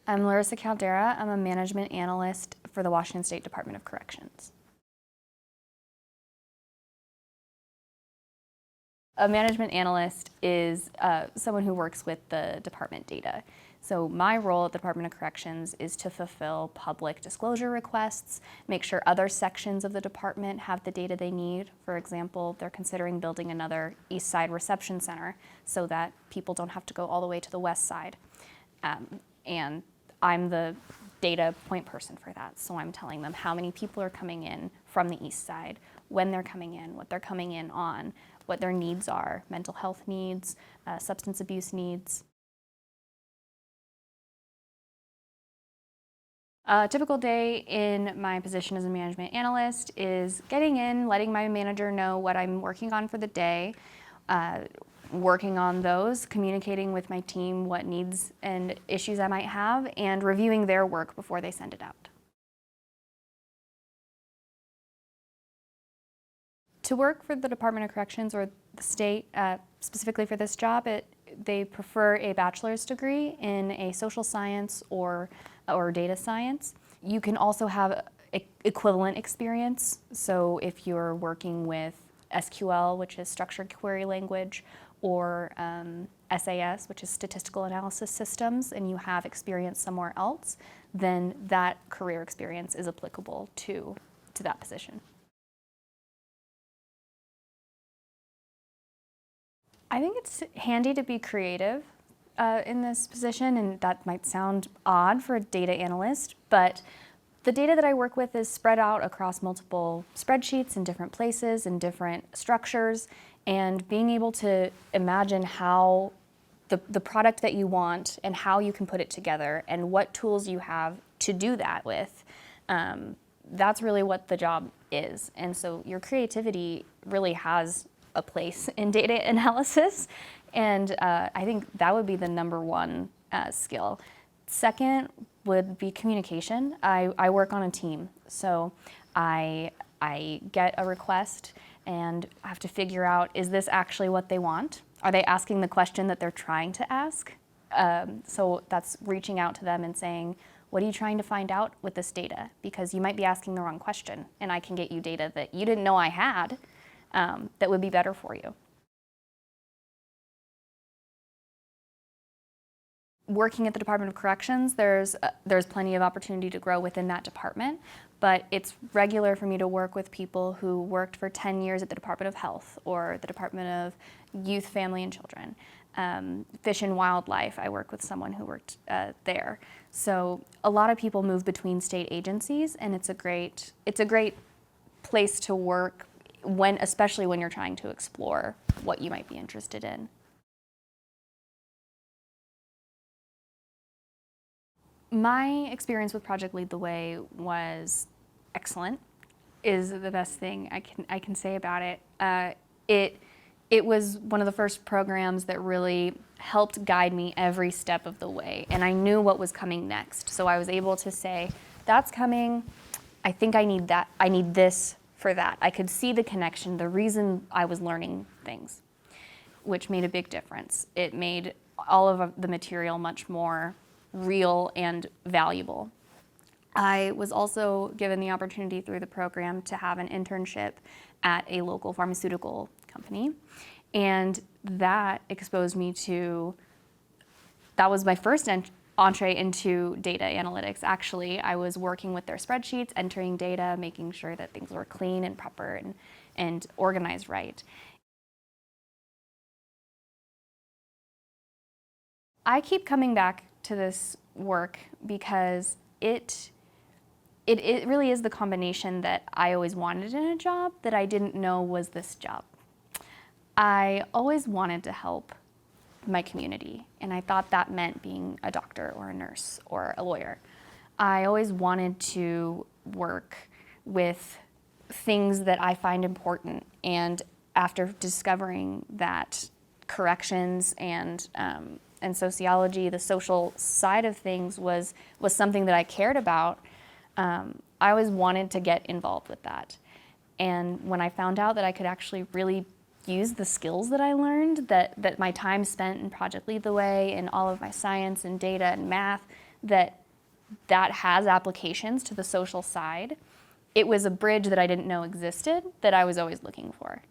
I'm Larissa Caldera. I'm a management analyst for the Washington State Department of Corrections. A management analyst is someone who works with the department data. So my role at the Department of Corrections is to fulfill public disclosure requests, make sure other sections of the department have the data they need. For example, they're considering building another East Side reception center so that people don't have to go all the way to the West Side. And I'm the data point person for that. So I'm telling them how many people are coming in from the East Side, when they're coming in, what they're coming in on, what their needs are, mental health needs, substance abuse needs. A typical day in my position as a management analyst is getting in, letting my manager know what I'm working on for the day, working on those, communicating with my team what needs and issues I might have, and reviewing their work before they send it out. To work for the Department of Corrections or the state, specifically for this job, they prefer a bachelor's degree in a social science or data science. You can also have equivalent experience. So if you're working with SQL, which is structured query language, or SAS, which is statistical analysis systems, and you have experience somewhere else, then that career experience is applicable to that position. I think it's handy to be creative in this position, and that might sound odd for a data analyst, but the data that I work with is spread out across multiple spreadsheets in different places and different structures, and being able to imagine how the product that you want and how you can put it together and what tools you have to do that with, that's really what the job is. And so your creativity really has a place in data analysis, and I think that would be the #1 skill. Second would be communication. I work on a team, so I get a request and I have to figure out, is this actually what they want? Are they asking the question that they're trying to ask? So that's reaching out to them and saying, what are you trying to find out with this data? Because you might be asking the wrong question, and I can get you data that you didn't know I had that would be better for you. Working at the Department of Corrections, there's plenty of opportunity to grow within that department, but it's regular for me to work with people who worked for 10 years at the Department of Health or the Department of Youth, Family, and Children. Fish and Wildlife, I work with someone who worked there. So a lot of people move between state agencies, and it's a great place to work especially when you're trying to explore what you might be interested in. My experience with Project Lead the Way was excellent, is the best thing I can say about it. It was one of the first programs that really helped guide me every step of the way, and I knew what was coming next. So I was able to say, that's coming, I think I need that, I need this for that. I could see the connection, the reason I was learning things, which made a big difference. It made all of the material much more real and valuable. I was also given the opportunity through the program to have an internship at a local pharmaceutical company, and that exposed me to, that was my first entree into data analytics. Actually, I was working with their spreadsheets, entering data, making sure that things were clean and proper and organized right. I keep coming back to this work because it really is the combination that I always wanted in a job that I didn't know was this job. I always wanted to help my community, and I thought that meant being a doctor or a nurse or a lawyer. I always wanted to work with things that I find important, and after discovering that corrections and sociology, the social side of things was something that I cared about, I always wanted to get involved with that. And when I found out that I could actually really use the skills that I learned, that my time spent in Project Lead the Way and all of my science and data and math, that has applications to the social side, it was a bridge that I didn't know existed that I was always looking for.